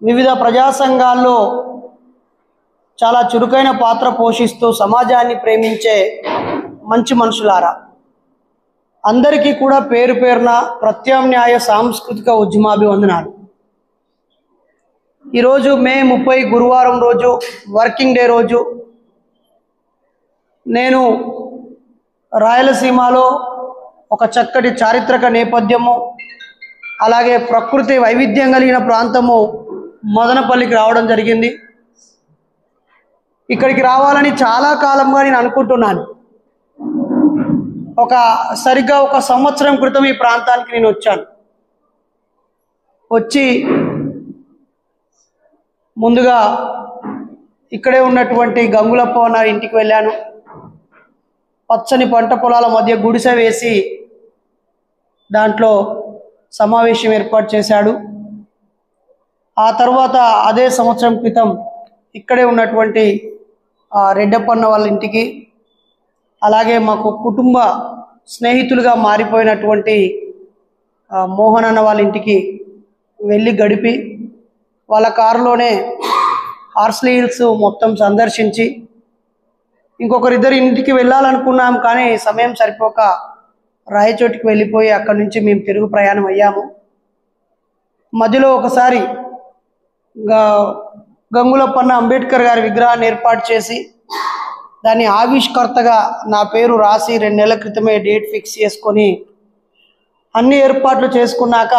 వివిధ ప్రజా సంఘాల్లో చాలా చురుకైన పాత్ర పోషిస్తూ సమాజాన్ని ప్రేమించే మంచి మనుషులారా, అందరికీ కూడా పేరు పేరున ప్రత్యామ్నాయ సాంస్కృతిక ఉద్యమాభివందనాలు. ఈరోజు మే 30 గురువారం రోజు, వర్కింగ్ డే రోజు, నేను రాయలసీమలో ఒక చక్కటి చారిత్రక నేపథ్యము, అలాగే ప్రకృతి వైవిధ్యం కలిగిన ప్రాంతము మదనపల్లికి రావడం జరిగింది. ఇక్కడికి రావాలని చాలా కాలంగా నేను అనుకుంటున్నాను. సరిగ్గా ఒక సంవత్సరం క్రితం ఈ ప్రాంతానికి నేను వచ్చి ముందుగా ఇక్కడే ఉన్నటువంటి గంగులప్ప ఇంటికి వెళ్ళాను. పచ్చని పంట పొలాల మధ్య గుడిసె వేసి దాంట్లో సమావేశం ఏర్పాటు చేశాడు. ఆ తర్వాత అదే సంవత్సరం క్రితం ఇక్కడే ఉన్నటువంటి రెడ్డప్పన్న వాళ్ళ ఇంటికి, అలాగే మాకు కుటుంబ స్నేహితులుగా మారిపోయినటువంటి మోహన్ అన్న వాళ్ళ ఇంటికి వెళ్ళి గడిపి, వాళ్ళ కారులోనే హార్స్లీ హిల్స్ మొత్తం సందర్శించి, ఇంకొకరిద్దరు ఇంటికి వెళ్ళాలనుకున్నాం కానీ సమయం సరిపోక రాయచోటికి వెళ్ళిపోయి అక్కడి నుంచి మేము తిరుగు ప్రయాణం అయ్యాము. మధ్యలో ఒకసారి గంగులప్పన్న అంబేద్కర్ గారి విగ్రహాన్ని ఏర్పాటు చేసి దాన్ని ఆవిష్కర్తగా నా పేరు రాసి 2 నెలల క్రితమే డేట్ ఫిక్స్ చేసుకొని అన్ని ఏర్పాట్లు చేసుకున్నాక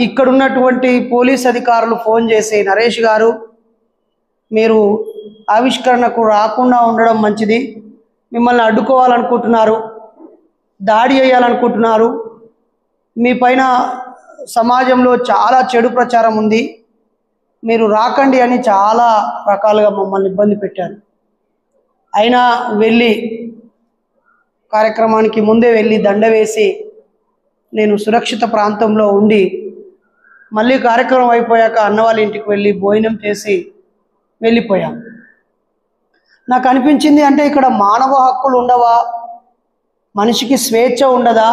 ఇక్కడున్నటువంటి పోలీస్ అధికారులు ఫోన్ చేసి, నరేష్ గారు, మీరు ఆవిష్కరణకు రాకుండా ఉండడం మంచిది, మిమ్మల్ని అడ్డుకోవాలనుకుంటున్నారు, దాడి చేయాలనుకుంటున్నారు, మీ పైన సమాజంలో చాలా చెడు ప్రచారం ఉంది, మీరు రాకండి అని చాలా రకాలుగా మమ్మల్ని ఇబ్బంది పెట్టారు. అయినా వెళ్ళి కార్యక్రమానికి ముందే వెళ్ళి దండ వేసి నేను సురక్షిత ప్రాంతంలో ఉండి మళ్ళీ కార్యక్రమం అయిపోయాక అన్న వాళ్ళ ఇంటికి వెళ్ళి భోజనం చేసి వెళ్ళిపోయాం. నాకు అనిపించింది, అంటే ఇక్కడ మానవ హక్కులు ఉండవా? మనిషికి స్వేచ్ఛ ఉండదా?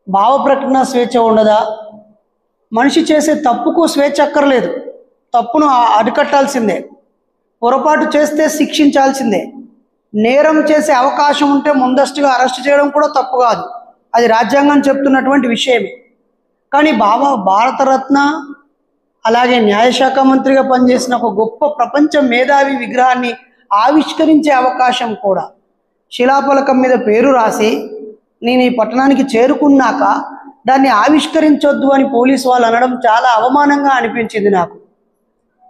భావ ప్రకటన స్వేచ్ఛ ఉండదా? మనిషి చేసే తప్పుకు స్వేచ్ఛ అక్కర్లేదు, తప్పును అరికట్టాల్సిందే, పొరపాటు చేస్తే శిక్షించాల్సిందే, నేరం చేసే అవకాశం ఉంటే ముందస్తుగా అరెస్ట్ చేయడం కూడా తప్పు కాదు, అది రాజ్యాంగం చెప్తున్నటువంటి విషయమే. కానీ భారతరత్న అలాగే న్యాయశాఖ మంత్రిగా పనిచేసిన ఒక గొప్ప ప్రపంచ మేధావి విగ్రహాన్ని ఆవిష్కరించే అవకాశం కూడా, శిలాఫలకం మీద పేరు రాసి నేను ఈ పట్టణానికి చేరుకున్నాక దాన్ని ఆవిష్కరించొద్దు అని పోలీసు వాళ్ళు అనడం చాలా అవమానంగా అనిపించింది నాకు.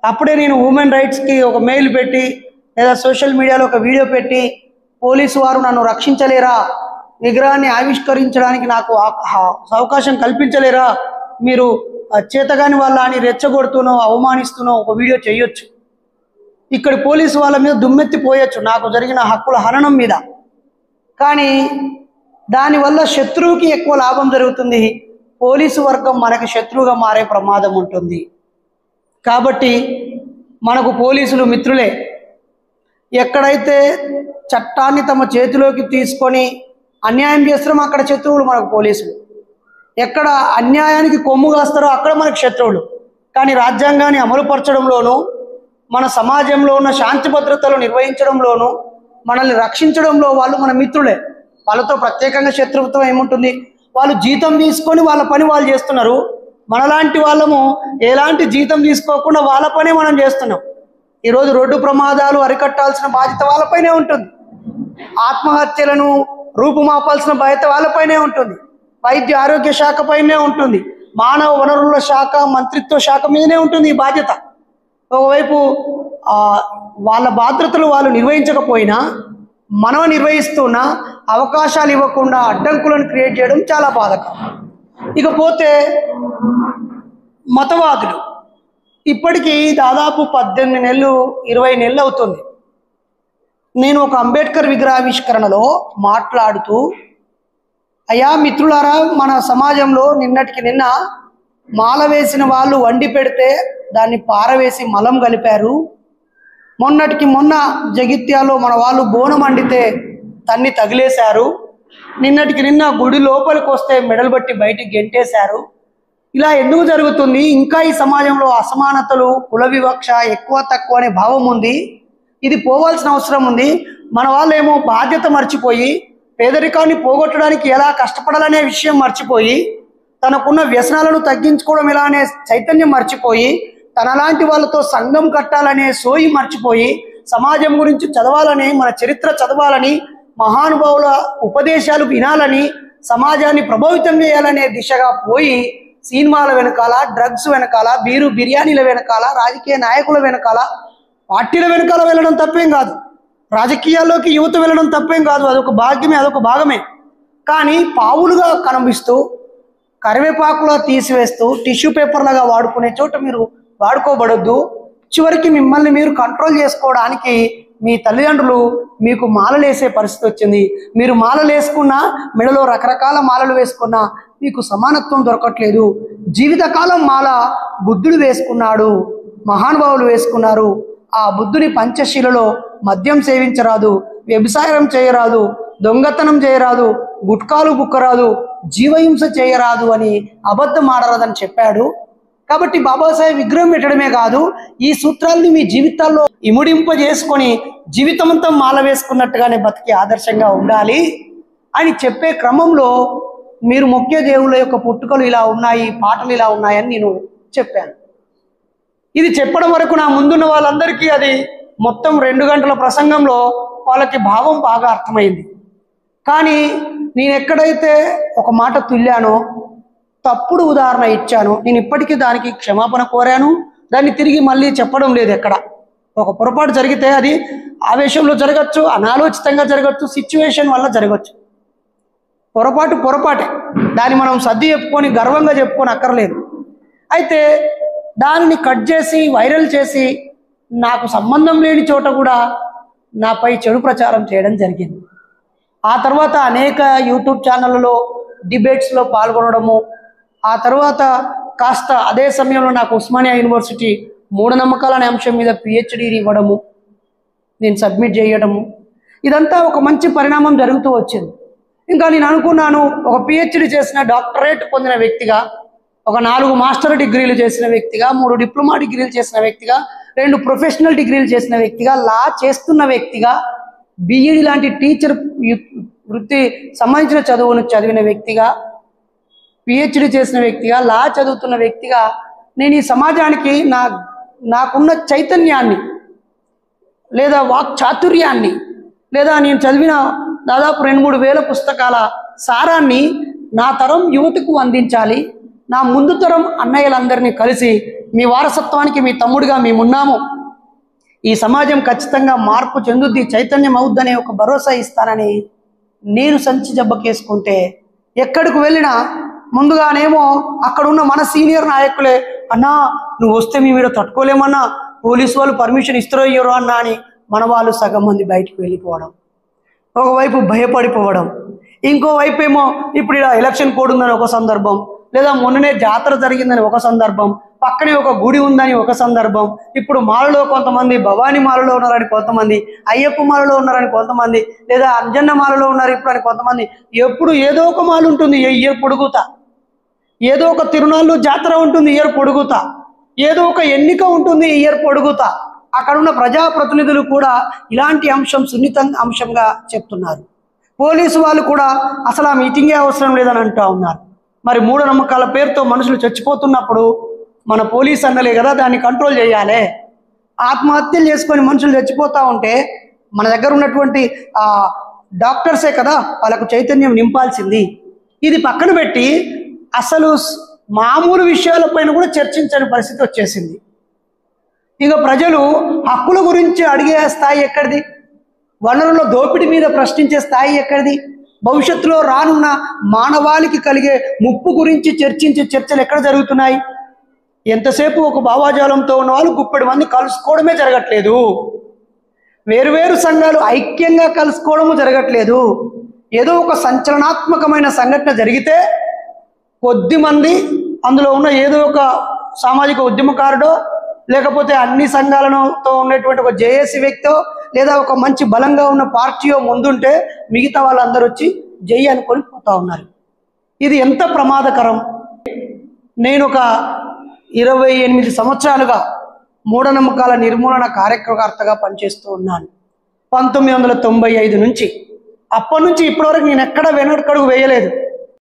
అప్పుడే నేను హ్యూమన్ రైట్స్కి ఒక మెయిల్ పెట్టి లేదా సోషల్ మీడియాలో ఒక వీడియో పెట్టి, పోలీసు వారు నన్ను రక్షించలేరా, విగ్రహాన్ని ఆవిష్కరించడానికి నాకు అవకాశం కల్పించలేరా, మీరు చేతగాని వాళ్ళ అని రెచ్చగొడుతూనో అవమానిస్తూనో ఒక వీడియో చేయొచ్చు, ఇక్కడ పోలీసు వాళ్ళ మీద దుమ్మెత్తిపోయొచ్చు నాకు జరిగిన హక్కుల హననం మీద. కానీ దానివల్ల శత్రువుకి ఎక్కువ లాభం జరుగుతుంది, పోలీసు వర్గం మనకి శత్రువుగా మారే ప్రమాదం ఉంటుంది. కాబట్టి మనకు పోలీసులు మిత్రులే. ఎక్కడైతే చట్టాన్ని తమ చేతిలోకి తీసుకొని అన్యాయం చేస్తారో అక్కడ శత్రువులు మనకు పోలీసులు, ఎక్కడ అన్యాయానికి కొమ్ము కాస్తారో అక్కడ మనకు శత్రువులు. కానీ రాజ్యాంగాన్ని అమలుపరచడంలోనూ, మన సమాజంలో ఉన్న శాంతి భద్రతలు నిర్వహించడంలోనూ, మనల్ని రక్షించడంలో వాళ్ళు మన మిత్రులే. వాళ్ళతో ప్రత్యేకంగా శత్రుత్వం ఏముంటుంది? వాళ్ళు జీతం తీసుకొని వాళ్ళ పని వాళ్ళు చేస్తున్నారు, మనలాంటి వాళ్ళము ఎలాంటి జీతం తీసుకోకుండా వాళ్ళ పనే మనం చేస్తున్నాం. ఈరోజు రోడ్డు ప్రమాదాలు అరికట్టాల్సిన బాధ్యత వాళ్ళపైనే ఉంటుంది, ఆత్మహత్యలను రూపుమాపాల్సిన బాధ్యత వాళ్ళపైనే ఉంటుంది, వైద్య ఆరోగ్య శాఖ పైనే ఉంటుంది, మానవ వనరుల శాఖ మంత్రిత్వ శాఖ మీదనే ఉంటుంది ఈ బాధ్యత. ఒకవైపు వాళ్ళ బాధ్యతలు వాళ్ళు నిర్వహించకపోయినా మనం నిర్వహిస్తున్న అవకాశాలు ఇవ్వకుండా అడ్డంకులను క్రియేట్ చేయడం చాలా బాధకరం. ఇకపోతే మతవాదులు, ఇప్పటికీ దాదాపు 18 నెలలు 20 నెలలు అవుతుంది. నేను ఒక అంబేద్కర్ విగ్రహావిష్కరణలో మాట్లాడుతూ, అయ్యా మిత్రులారా, మన సమాజంలో నిన్నటికి నిన్న మాల వేసిన వాళ్ళు వండి పెడితే దాన్ని పారవేసి మలం కలిపారు, మొన్నటికి మొన్న జగిత్యాలో మన వాళ్ళు బోనం వండితే తన్ని తగిలేశారు, నిన్నటికి నిన్న గుడి లోపలికి వస్తే మెడలు బట్టి బయటికి గెంటేశారు, ఇలా ఎందుకు జరుగుతుంది? ఇంకా ఈ సమాజంలో అసమానతలు, కుల వివక్ష, ఎక్కువ తక్కువ అనే భావం ఉంది. ఇది పోవాల్సిన అవసరం ఉంది. మన వాళ్ళేమో బాధ్యత మర్చిపోయి, పేదరికాన్ని పోగొట్టడానికి ఎలా కష్టపడాలనే విషయం మర్చిపోయి, తనకున్న వ్యసనాలను తగ్గించుకోవడం ఎలా అనే చైతన్యం మర్చిపోయి, తనలాంటి వాళ్ళతో సంఘం కట్టాలనే సోయి మర్చిపోయి, సమాజం గురించి చదవాలని, మన చరిత్ర చదవాలని, మహానుభావుల ఉపదేశాలు వినాలని, సమాజాన్ని ప్రభావితం చేయాలనే దిశగా పోయి సినిమాల వెనకాల, డ్రగ్స్ వెనకాల, బిర్యానీల వెనకాల, రాజకీయ నాయకుల వెనకాల, పార్టీల వెనకాల వెళ్ళడం తప్పేం కాదు. రాజకీయాల్లోకి యువత వెళ్ళడం తప్పేం కాదు. అదొక భాగ్యమే, అదొక భాగమే. కానీ పావులుగా కనిపిస్తూ, కరివేపాకులా తీసివేస్తూ, టిష్యూ పేపర్లాగా వాడుకునే చోట మీరు వాడుకోబడొద్దు. చివరికి మిమ్మల్ని మీరు కంట్రోల్ చేసుకోవడానికి మీ తల్లిదండ్రులు మీకు మాలలు వేసే పరిస్థితి వచ్చింది. మీరు మాలలు వేసుకున్నా, మెడలో రకరకాల మాలలు వేసుకున్నా మీకు సమానత్వం దొరకట్లేదు. జీవితకాలం మాల బుద్ధుడు వేసుకున్నాడు, మహానుభావులు వేసుకున్నారు. ఆ బుద్ధుని పంచశీలలో మద్యం సేవించరాదు, వ్యభిచారం చేయరాదు, దొంగతనం చేయరాదు, గుట్కాలు బుక్కరాదు, జీవహింస చేయరాదు అని, అబద్ధం ఆడరాదని చెప్పాడు. కాబట్టి బాబాసాహెబ్ విగ్రహం పెట్టడమే కాదు, ఈ సూత్రాల్ని మీ జీవితాల్లో ఇముడింపజేసుకొని జీవితమంతా మాల వేసుకున్నట్టుగానే బతికి ఆదర్శంగా ఉండాలి అని చెప్పే క్రమంలో మీరు ముఖ్య దేవుళ్ళ యొక్క పుట్టుకలు ఇలా ఉన్నాయి, పాటలు ఇలా ఉన్నాయని నేను చెప్పాను. ఇది చెప్పడం వరకు నా ముందున్న వాళ్ళందరికీ అది మొత్తం 2 గంటల ప్రసంగంలో వాళ్ళకి భావం బాగా అర్థమైంది. కానీ నేను ఎక్కడైతే ఒక మాట తుల్లానో, తప్పుడు ఉదాహరణ ఇచ్చాను, నేను ఇప్పటికీ దానికి క్షమాపణ కోరాను. దాన్ని తిరిగి మళ్ళీ చెప్పడం లేదు. ఎక్కడ ఒక పొరపాటు జరిగితే అది ఆవేశంలో జరగచ్చు, అనాలోచితంగా జరగచ్చు, సిచ్యువేషన్ వల్ల జరగచ్చు. పొరపాటే, దాన్ని మనం సర్ది చెప్పుకొని గర్వంగా చెప్పుకొని అక్కర్లేదు. అయితే దానిని కట్ చేసి వైరల్ చేసి నాకు సంబంధం లేని చోట కూడా నాపై చెడు ప్రచారం చేయడం జరిగింది. ఆ తర్వాత అనేక యూట్యూబ్ ఛానళ్ళలో డిబేట్స్లో పాల్గొనడము, ఆ తర్వాత కాస్త అదే సమయంలో నాకు ఉస్మానియా యూనివర్సిటీ మూఢనమ్మకాలు అనే అంశం మీద PhD ఇవ్వడము, నేను సబ్మిట్ చేయడము, ఇదంతా ఒక మంచి పరిణామం జరుగుతూ వచ్చింది. ఇంకా నేను అనుకున్నాను, ఒక PhD చేసిన, డాక్టరేట్ పొందిన వ్యక్తిగా, ఒక 4 మాస్టర్ డిగ్రీలు చేసిన వ్యక్తిగా, 3 డిప్లొమా డిగ్రీలు చేసిన వ్యక్తిగా, 2 ప్రొఫెషనల్ డిగ్రీలు చేసిన వ్యక్తిగా, లా చేస్తున్న వ్యక్తిగా, BEd లాంటి టీచర్ వృత్తి సంబంధించిన చదువును చదివిన వ్యక్తిగా, PhD చేసిన వ్యక్తిగా, లా చదువుతున్న వ్యక్తిగా నేను ఈ సమాజానికి నాకున్న చైతన్యాన్ని, లేదా వాక్ చాతుర్యాన్ని, లేదా నేను చదివిన దాదాపు 2-3 వేల పుస్తకాల సారాన్ని నా తరం యువతకు అందించాలి. నా ముందు తరం అన్నయ్యలందరినీ కలిసి మీ వారసత్వానికి మీ తమ్ముడిగా మేమున్నాము, ఈ సమాజం ఖచ్చితంగా మార్పు చెందుద్ది, చైతన్యం అవుద్దనే ఒక భరోసా ఇస్తానని నేను సంచి జబ్బకేసుకుంటే, ఎక్కడికి వెళ్ళినా ముందుగానేమో అక్కడ ఉన్న మన సీనియర్ నాయకులే, అన్నా నువ్వు వస్తే మీ మీద తట్టుకోలేమన్నా, పోలీసు వాళ్ళు పర్మిషన్ ఇస్తారో ఇయ్యరో అన్నా అని మన వాళ్ళు సగం మంది బయటికి వెళ్ళిపోవడం, ఒకవైపు భయపడిపోవడం, ఇంకోవైపు ఏమో ఇప్పుడు ఇలా ఎలక్షన్ కోడ్ ఉందని ఒక సందర్భం, లేదా మొన్ననే జాతర జరిగిందని ఒక సందర్భం, పక్కనే ఒక గుడి ఉందని ఒక సందర్భం, ఇప్పుడు మాలలో కొంతమంది భవానీ మాలలో ఉన్నారని కొంతమంది, అయ్యప్ప మాలలో ఉన్నారని కొంతమంది, లేదా అంజన్న మాలలో ఉన్నారు ఇప్పుడు అని కొంతమంది. ఎప్పుడు ఏదో ఒక మాల ఉంటుంది ఇయర్ పొడుగుతా, ఏదో ఒక తిరునాళ్ళు జాతర ఉంటుంది ఇయర్ పొడుగుతా, ఏదో ఒక ఎన్నిక ఉంటుంది ఇయర్ పొడుగుతా. అక్కడ ఉన్న ప్రజాప్రతినిధులు కూడా ఇలాంటి అంశం సున్నితంగా అంశంగా చెప్తున్నారు. పోలీసు వాళ్ళు కూడా అసలు ఆ మీటింగే అవసరం లేదని అంటూ ఉన్నారు. మరి మూఢనమ్మకాల పేరుతో మనుషులు చచ్చిపోతున్నప్పుడు మన పోలీసు అన్నలే కదా దాన్ని కంట్రోల్ చేయాలి. ఆత్మహత్యలు చేసుకొని మనుషులు చచ్చిపోతూ ఉంటే మన దగ్గర ఉన్నటువంటి డాక్టర్సే కదా వాళ్ళకు చైతన్యం నింపాల్సింది. ఇది పక్కన పెట్టి అసలు మామూలు విషయాలపైన కూడా చర్చించని పరిస్థితి వచ్చేసింది. ఇక ప్రజలు హక్కుల గురించి అడిగే స్థాయి ఎక్కడిది, వనరుల దోపిడీ మీద ప్రశ్నించే స్థాయి ఎక్కడిది, భవిష్యత్తులో రానున్న మానవాళికి కలిగే ముప్పు గురించి చర్చించే చర్చలు ఎక్కడ జరుగుతున్నాయి? ఎంతసేపు ఒక భావాజాలంతో ఉన్న వాళ్ళు గుప్పెడు మంది కలుసుకోవడమే జరగట్లేదు, వేరువేరు సంఘాలు ఐక్యంగా కలుసుకోవడము జరగట్లేదు. ఏదో ఒక సంచలనాత్మకమైన సంఘటన జరిగితే కొద్దిమంది అందులో ఉన్న ఏదో ఒక సామాజిక ఉద్యమకారుడో, లేకపోతే అన్ని సంఘాలతో ఉన్నటువంటి ఒక జేఏసీ వ్యక్తో, లేదా ఒక మంచి బలంగా ఉన్న పార్టీయో ముందుంటే మిగతా వాళ్ళందరూ వచ్చి జై అనుకొని పోతా ఉన్నారు. ఇది ఎంత ప్రమాదకరం. నేను ఒక 28 సంవత్సరాలుగా మూఢనమ్మకాల నిర్మూలన కార్యకర్తగా పనిచేస్తూ ఉన్నాను. 1995 నుంచి, అప్పటి నుంచి ఇప్పటివరకు నేను ఎక్కడ వెనకడుగు వేయలేదు.